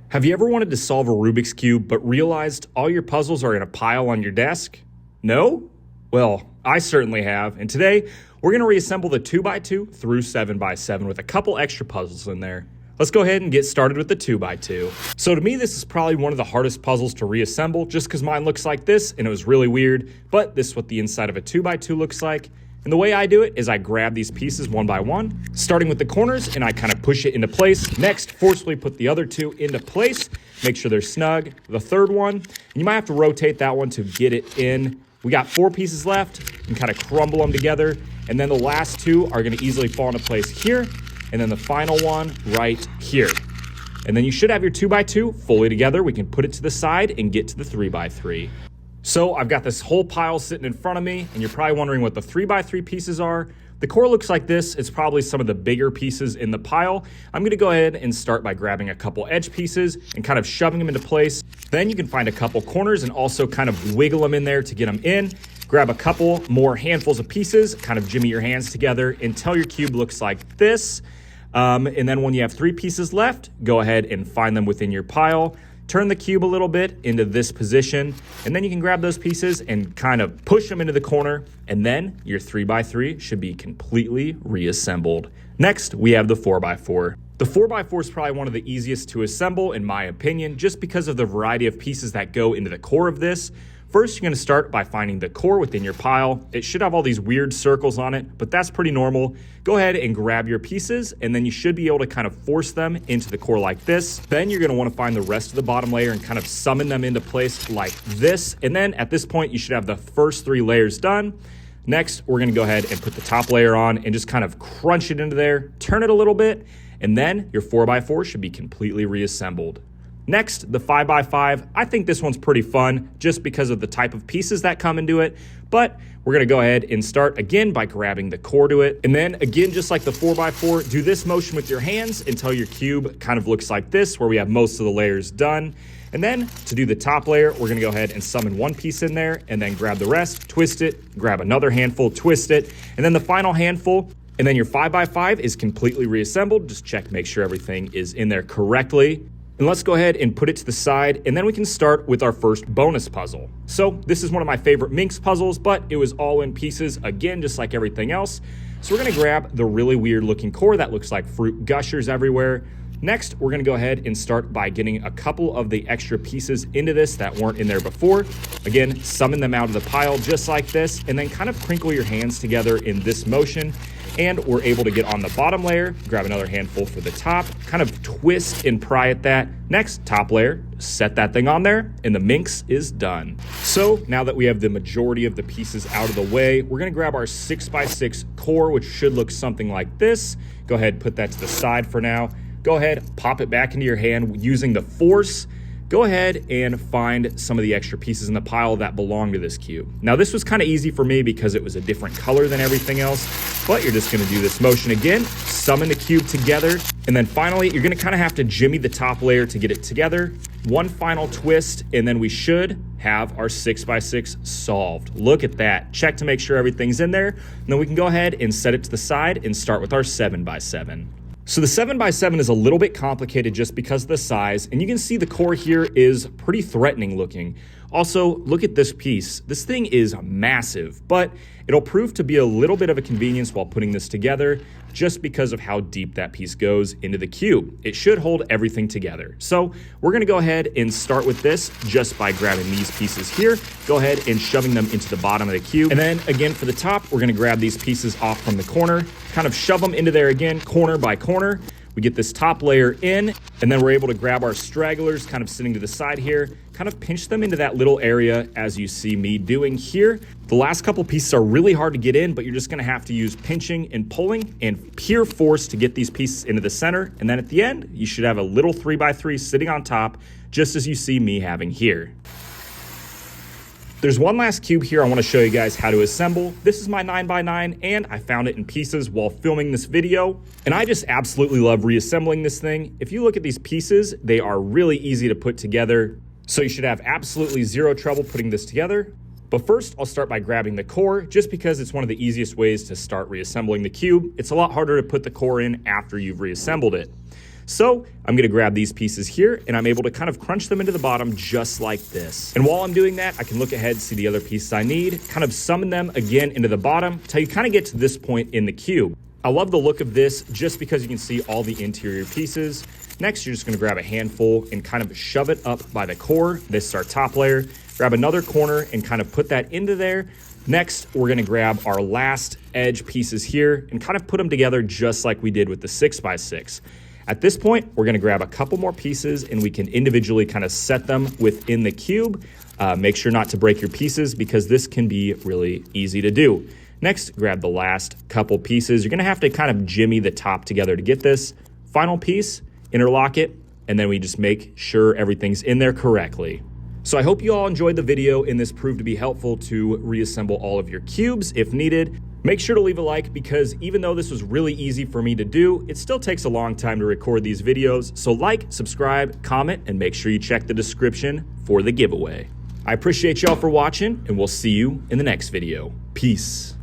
Have you ever wanted to solve a Rubik's Cube but realized all your puzzles are in a pile on your desk? No? Well, I certainly have, and today we're going to reassemble the 2x2 through 7x7 with a couple extra puzzles in there. Let's go ahead and get started with the 2x2. So to me, this is probably one of the hardest puzzles to reassemble just because mine looks like this and it was really weird, but this is what the inside of a 2x2 looks like. And the way I do it is I grab these pieces one by one, starting with the corners, and I kind of push it into place. Next, forcefully put the other two into place, make sure they're snug. The third one, and you might have to rotate that one to get it in. We got 4 pieces left, and kind of crumble them together. And then the last two are gonna easily fall into place here, and then the final one right here. And then you should have your 2x2 fully together. We can put it to the side and get to the 3x3. So I've got this whole pile sitting in front of me, and you're probably wondering what the 3x3 pieces are. The core looks like this. It's probably some of the bigger pieces in the pile. I'm gonna go ahead and start by grabbing a couple edge pieces and kind of shoving them into place. Then you can find a couple corners and also kind of wiggle them in there to get them in. Grab a couple more handfuls of pieces, kind of jimmy your hands together until your cube looks like this. And then when you have 3 pieces left, go ahead and find them within your pile. Turn the cube a little bit into this position, and then you can grab those pieces and kind of push them into the corner, and then your 3x3 should be completely reassembled. Next, we have the 4x4. The 4x4 is probably one of the easiest to assemble in my opinion, just because of the variety of pieces that go into the core of this. First, you're gonna start by finding the core within your pile. It should have all these weird circles on it, but that's pretty normal. Go ahead and grab your pieces, and then you should be able to kind of force them into the core like this. Then you're gonna wanna find the rest of the bottom layer and kind of summon them into place like this. And then at this point, you should have the first 3 layers done. Next, we're gonna go ahead and put the top layer on and just kind of crunch it into there, turn it a little bit, and then your 4x4 should be completely reassembled. Next, the 5x5. I think this one's pretty fun just because of the type of pieces that come into it, but we're gonna go ahead and start again by grabbing the core to it. And then again, just like the 4x4, do this motion with your hands until your cube kind of looks like this, where we have most of the layers done. And then to do the top layer, we're gonna go ahead and summon 1 piece in there and then grab the rest, twist it, grab another handful, twist it, and then the final handful. And then your 5x5 is completely reassembled. Just check, make sure everything is in there correctly. And let's go ahead and put it to the side, and then we can start with our first bonus puzzle. So this is one of my favorite Minx puzzles, but it was all in pieces, again, just like everything else. So we're gonna grab the really weird looking core that looks like fruit gushers everywhere. Next, we're gonna go ahead and start by getting a couple of the extra pieces into this that weren't in there before. Again, summon them out of the pile just like this, and then kind of crinkle your hands together in this motion. And we're able to get on the bottom layer, grab another handful for the top, kind of twist and pry at that. Next, top layer, set that thing on there, and the Minx is done. So now that we have the majority of the pieces out of the way, we're gonna grab our 6x6 core, which should look something like this. Go ahead, put that to the side for now. Go ahead, pop it back into your hand using the force. Go ahead and find some of the extra pieces in the pile that belong to this cube. Now this was kind of easy for me because it was a different color than everything else, but you're just gonna do this motion again, summon the cube together, and then finally, you're gonna kind of have to jimmy the top layer to get it together. One final twist, and then we should have our 6x6 solved. Look at that. Check to make sure everything's in there, and then we can go ahead and set it to the side and start with our 7x7. So the 7x7 is a little bit complicated just because of the size, and you can see the core here is pretty threatening looking. Also, look at this piece. This thing is massive, but it'll prove to be a little bit of a convenience while putting this together just because of how deep that piece goes into the cube. It should hold everything together. So we're gonna go ahead and start with this just by grabbing these pieces here. Go ahead and shoving them into the bottom of the cube. And then again for the top, we're gonna grab these pieces off from the corner, kind of shove them into there again, corner by corner. We get this top layer in, and then we're able to grab our stragglers kind of sitting to the side here, kind of pinch them into that little area as you see me doing here. The last couple pieces are really hard to get in, but you're just gonna have to use pinching and pulling and pure force to get these pieces into the center. And then at the end, you should have a little 3x3 sitting on top, just as you see me having here. There's one last cube here I want to show you guys how to assemble. This is my 9x9, and I found it in pieces while filming this video, and I just absolutely love reassembling this thing. If you look at these pieces, they are really easy to put together, so you should have absolutely zero trouble putting this together. But first, I'll start by grabbing the core, just because it's one of the easiest ways to start reassembling the cube. It's a lot harder to put the core in after you've reassembled it. So I'm gonna grab these pieces here and I'm able to kind of crunch them into the bottom just like this. And while I'm doing that, I can look ahead, see the other pieces I need, kind of summon them again into the bottom until you kind of get to this point in the cube. I love the look of this just because you can see all the interior pieces. Next, you're just gonna grab a handful and kind of shove it up by the core. This is our top layer. Grab another corner and kind of put that into there. Next, we're gonna grab our last edge pieces here and kind of put them together just like we did with the 6x6. At this point, we're gonna grab a couple more pieces and we can individually kind of set them within the cube. Make sure not to break your pieces because this can be really easy to do. Next, grab the last couple pieces. You're gonna have to kind of jimmy the top together to get this. Final piece, interlock it, and then we just make sure everything's in there correctly. So I hope you all enjoyed the video and this proved to be helpful to reassemble all of your cubes if needed. Make sure to leave a like because even though this was really easy for me to do, it still takes a long time to record these videos. So like, subscribe, comment, and make sure you check the description for the giveaway. I appreciate y'all for watching and we'll see you in the next video. Peace.